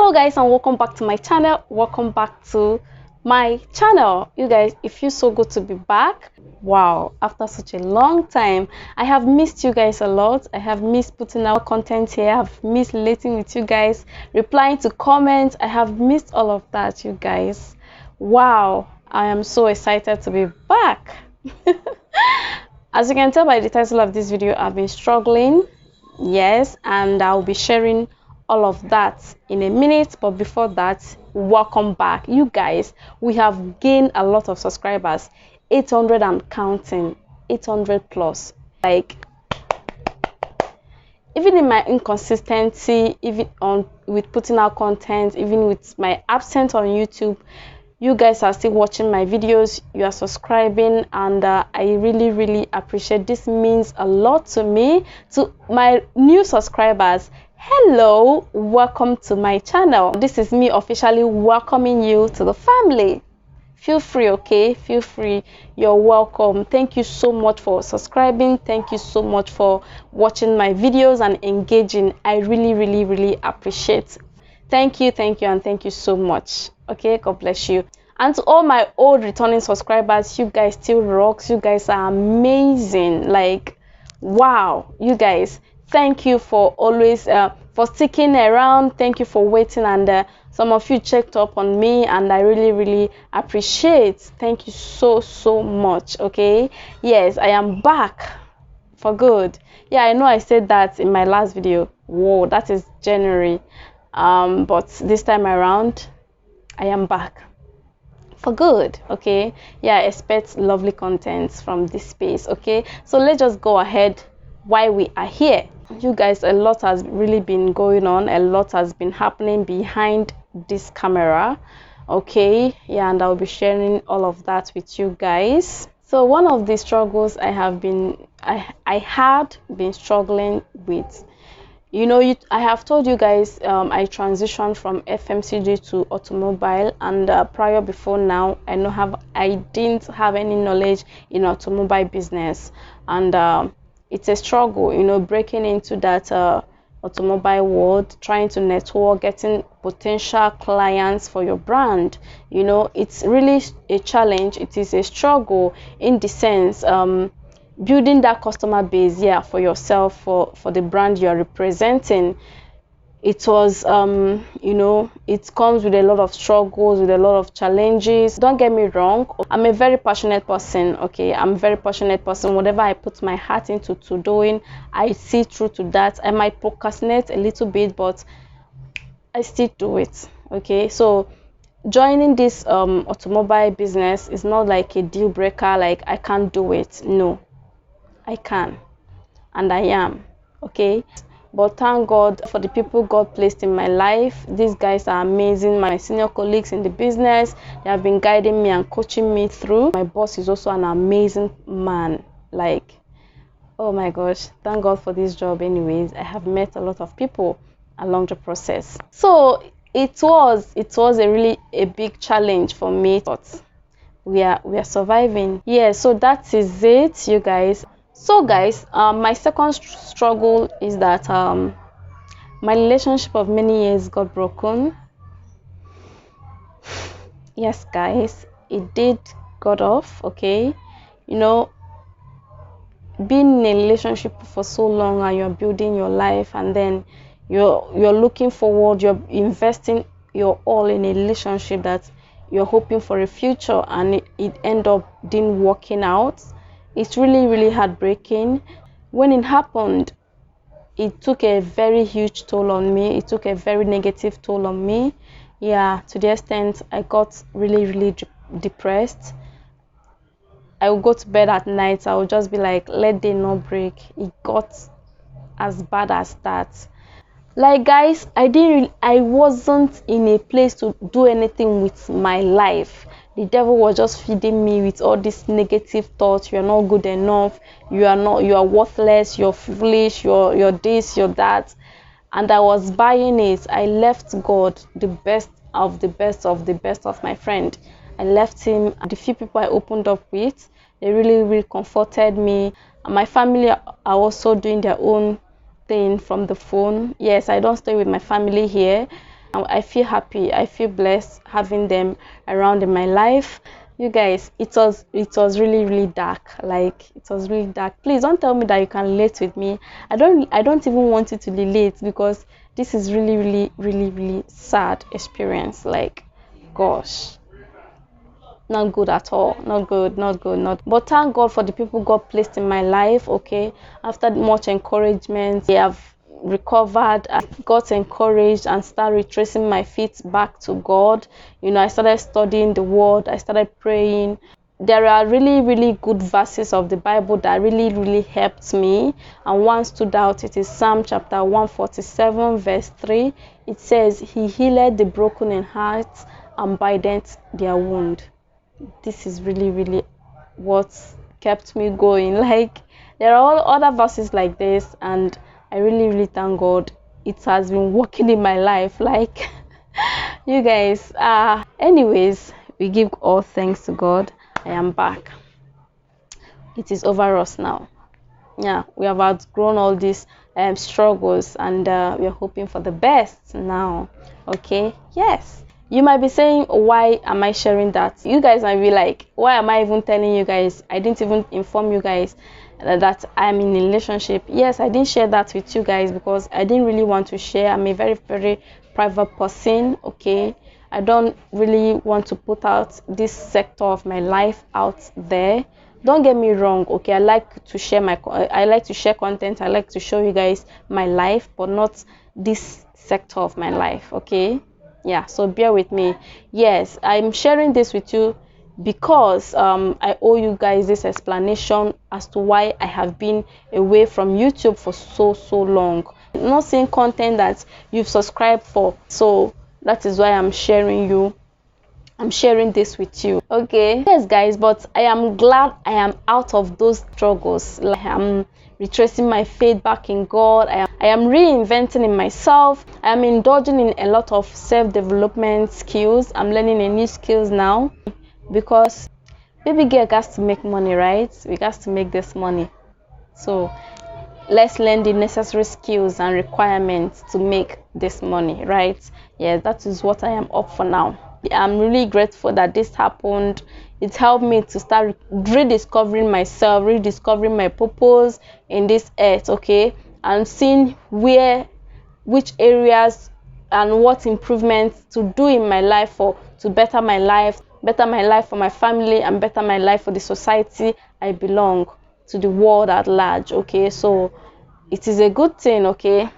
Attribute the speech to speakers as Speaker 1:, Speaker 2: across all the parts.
Speaker 1: Hello guys, and welcome back to my channel. Welcome back to my channel. You guys, it feels so good to be back. Wow, after such a long time. I have missed you guys a lot. I have missed putting out content here. I have missed relating with you guys, replying to comments. I have missed all of that, you guys. Wow, I am so excited to be back. As you can tell by the title of this video, I've been struggling. Yes, and I'll be sharing all of that in a minute, but before that, welcome back. You guys, we have gained a lot of subscribers, 800 and counting, 800 plus. Like, even in my inconsistency, even with putting out content, even with my absence on YouTube, you guys are still watching my videos, you are subscribing, and I really appreciate. This means a lot to me. To my new subscribers, hello, welcome to my channel. This is me officially welcoming you to the family. Feel free, okay? Feel free. You're welcome. Thank you so much for subscribing. Thank you so much for watching my videos and engaging. I really appreciate. Thank you, and thank you so much. Okay, God bless you. And to all my old returning subscribers, you guys still rocks. You guys are amazing. Like, wow, you guys, thank you for always for sticking around. Thank you for waiting, and some of you checked up on me, and I really appreciate. Thank you so much. Okay, yes, I am back for good. Yeah, I know I said that in my last video. Whoa, that is January. But this time around, I am back for good. Okay, yeah, I expect lovely contents from this space. Okay, so let's just go ahead. Why we are here, you guys, a lot has really been going on, a lot has been happening behind this camera. Okay, yeah, and I'll be sharing all of that with you guys. So one of the struggles I had been struggling with, you know, I have told you guys, I transitioned from FMCG to automobile, and before now, I didn't have any knowledge in automobile business, and it's a struggle, you know, breaking into that automobile world, trying to network, getting potential clients for your brand. You know, it's really a challenge. It is a struggle in the sense, building that customer base, yeah, for yourself, for the brand you are representing. It was you know, it comes with a lot of struggles, with a lot of challenges. Don't get me wrong, I'm a very passionate person. Okay, I'm a very passionate person. Whatever I put my heart into doing, I see through to that. I might procrastinate a little bit, but I still do it. Okay, so joining this automobile business is not like a deal breaker, like I can't do it. No, I can, and I am. Okay, but thank God for the people God placed in my life. These guys are amazing. My senior colleagues in the business, they have been guiding me and coaching me through. My boss is also an amazing man. Like, oh my gosh, thank God for this job. Anyways, I have met a lot of people along the process. So it was a big challenge for me, but we are surviving. Yeah, so that is it, you guys. So guys, my second struggle is that my relationship of many years got broken. Yes guys, it did got off. Okay, you know, being in a relationship for so long and you're building your life, and then you're looking forward, you're investing your all in a relationship that you're hoping for a future, and it end up didn't working out. It's really heartbreaking. When it happened, it took a very huge toll on me. It took a very negative toll on me. Yeah, to the extent I got really depressed. I would go to bed at night, I would just be like, let day not break. It got as bad as that. Like guys, I wasn't in a place to do anything with my life. The devil was just feeding me with all these negative thoughts. You're not good enough, you are worthless, you're foolish, you're this, you're that. And I was buying it. I left God, the best of my friend. I left him. The few people I opened up with, they really comforted me. And my family are also doing their own thing from the phone. Yes, I don't stay with my family here. I feel happy, I feel blessed having them around in my life. You guys, it was really dark. Like, it was really dark. Please don't tell me that you can relate with me. I don't even want you to relate, because this is really sad experience. Like, gosh, not good at all. Not good, not. But thank God for the people God placed in my life. Okay, after much encouragement, they have recovered. I got encouraged and started retracing my feet back to God. I started studying the word, I started praying. There are really good verses of the Bible that really helped me, and one stood out. It is Psalm chapter 147 verse 3. It says, "He healed the broken in heart and bindeth their wound." This is really what kept me going. Like, there are all other verses like this, and I really thank God it has been working in my life. Like, you guys, anyways, we give all thanks to God. I am back. It is over us now. Yeah, we have outgrown all these struggles, and we are hoping for the best now. Okay, yes. You might be saying, why am I sharing that? You guys might be like, why am I even telling you guys? I didn't even inform you guys that I'm in a relationship. Yes, I didn't share that with you guys because I didn't really want to share. I'm a very private person. Okay, I don't really want to put out this sector of my life out there. Don't get me wrong. Okay, I like to share content. I like to show you guys my life, but not this sector of my life. Okay, yeah, so bear with me. Yes, I'm sharing this with you because I owe you guys this explanation as to why I have been away from YouTube for so long. Not seeing content that you've subscribed for, so that is why I'm sharing this with you. Okay, yes guys, but I am glad I am out of those struggles. Like, I'm retracing my faith back in God. I am reinventing in myself. I am indulging in a lot of self-development skills. I'm learning a new skills now, because baby girl has to make money, right? We got to make this money. So let's learn the necessary skills and requirements to make this money, right? Yeah, that is what I am up for now. I'm really grateful that this happened. It helped me to start rediscovering myself, rediscovering my purpose in this earth, okay? And seeing which areas and what improvements to do in my life to better my life for my family, and better my life for the society I belong to, the world at large. Okay, so it is a good thing. Okay, you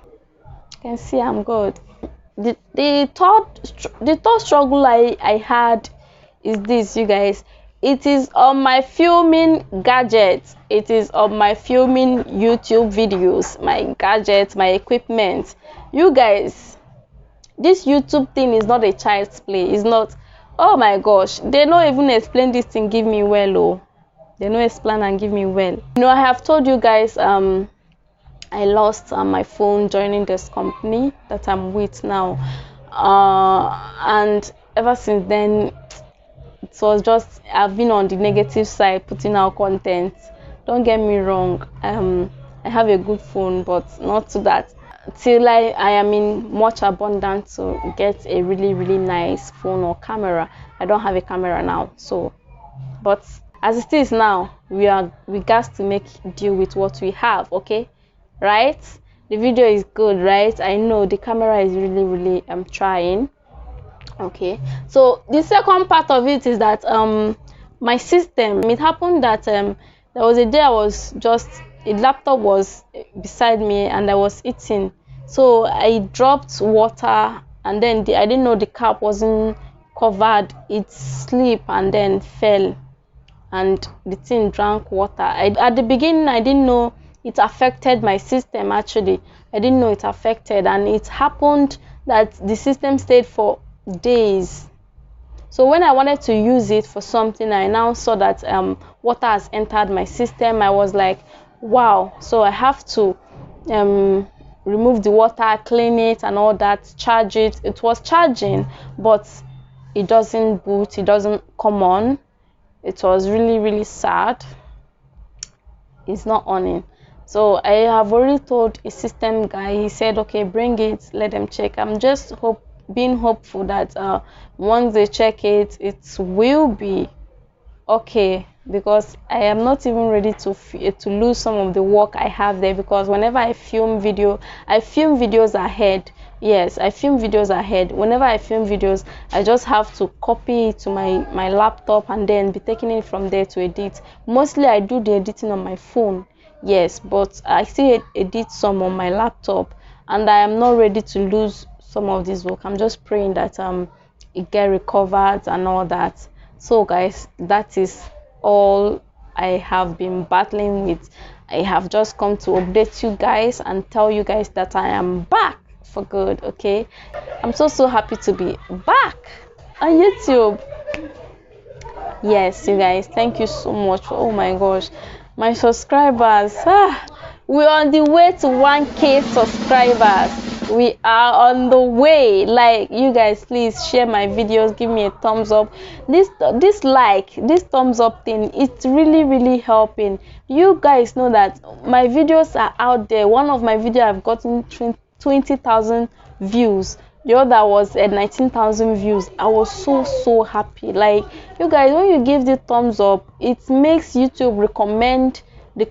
Speaker 1: can see I'm good. The third struggle I had is this, you guys. It is on my filming gadgets. It is on my filming YouTube videos, my gadgets, my equipment. You guys, this YouTube thing is not a child's play. It's not. Oh my gosh, they don't even explain this thing give me well. Oh, they don't explain and give me well. I have told you guys I lost my phone joining this company that I'm with now, and ever since then it was just, I've been on the negative side, putting out content. Don't get me wrong, I have a good phone, but not to that. Till I am in much abundance to get a really nice phone or camera. I don't have a camera now, so, but as it is now, we got to make deal with what we have. Okay, right? The video is good, right? I know the camera is really trying. Okay, so the second part of it is that my system, it happened that there was a day a laptop was beside me and I was eating, so I dropped water, and then I didn't know the cap wasn't covered. It slipped and then fell, and the thing drank water. At the beginning I didn't know it affected my system. Actually, I didn't know it affected, and it happened that the system stayed for days. So when I wanted to use it for something, I now saw that water has entered my system. I was like, wow. So I have to remove the water, clean it and all that, charge it. It was charging, but it doesn't boot, it doesn't come on. It was really sad. It's not on. So I have already told a system guy. He said, okay, bring it, let them check. I'm just being hopeful that once they check it, it will be okay, because I am not even ready to lose some of the work I have there, because whenever I film videos ahead. Yes, I film videos ahead. Whenever I film videos, I just have to copy it to my laptop and then be taking it from there to edit. Mostly I do the editing on my phone. Yes, but I still edit some on my laptop, and I am not ready to lose some of this work. I'm just praying that it get recovered and all that. So guys, that is all I have been battling with. I have just come to update you guys and tell you guys that I am back for good. Okay, I'm so happy to be back on YouTube. Yes, you guys, thank you so much. Oh my gosh, my subscribers, we're on the way to 1K subscribers. We are on the way. Like, you guys, please share my videos, give me a thumbs up. This thumbs up thing, it's really helping. You guys know that my videos are out there. One of my videos I've gotten 20,000 views. The other was at 19,000 views. I was so happy. Like, you guys, when you give the thumbs up, it makes YouTube recommend the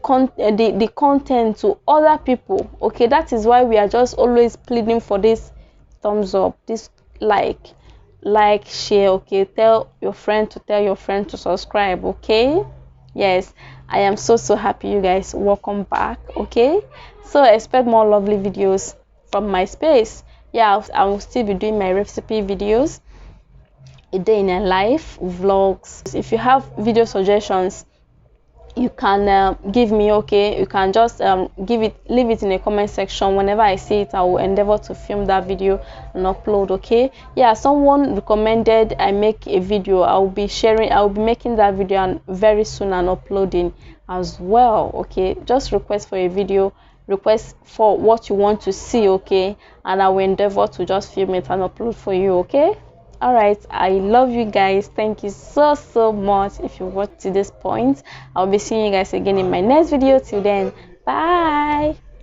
Speaker 1: content to other people. Okay, that is why we are just always pleading for this thumbs up, this like, share. Okay, tell your friend to subscribe. Okay, yes, I am so happy, you guys. Welcome back. Okay, so expect more lovely videos from my space. Yeah, I will still be doing my recipe videos, a day in a life vlogs. If you have video suggestions, you can give me. Okay, you can just leave it in the comment section. Whenever I see it, I will endeavor to film that video and upload. Okay, yeah, someone recommended I make a video. I will be making that video and very soon and uploading as well. Okay, just request for a video, request for what you want to see. Okay, and I will endeavor to just film it and upload for you. Okay, all right, I love you guys. Thank you so much. If you watched to this point, I'll be seeing you guys again in my next video. Till then, bye.